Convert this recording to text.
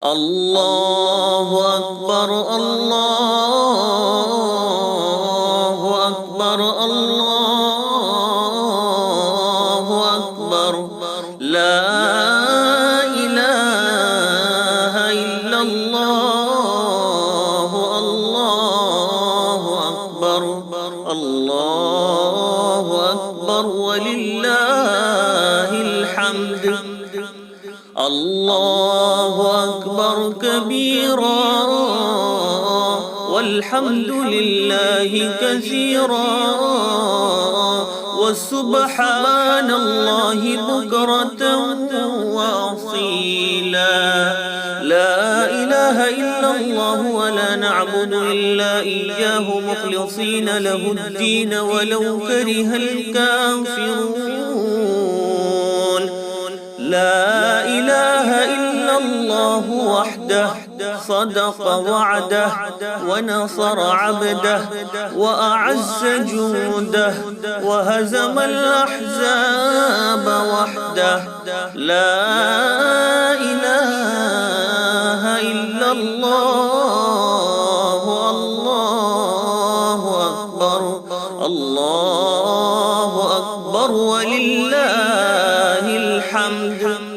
الله أكبر الله أكبر الله أكبر لا إله إلا الله الله أكبر الله أكبر ولله الحمد الله أكبر كبيرا والحمد لله كثيرا وسبحان الله بكرة وأصيلا لا إله إلا الله ولا نعبد إلا إياه مخلصين له الدين ولو كره الكافرون لا إله إلا الله وحده صدق وعده ونصر عبده وأعز جنده وهزم الأحزاب وحده لا إله إلا الله الله أكبر الله أكبر ولله الحمد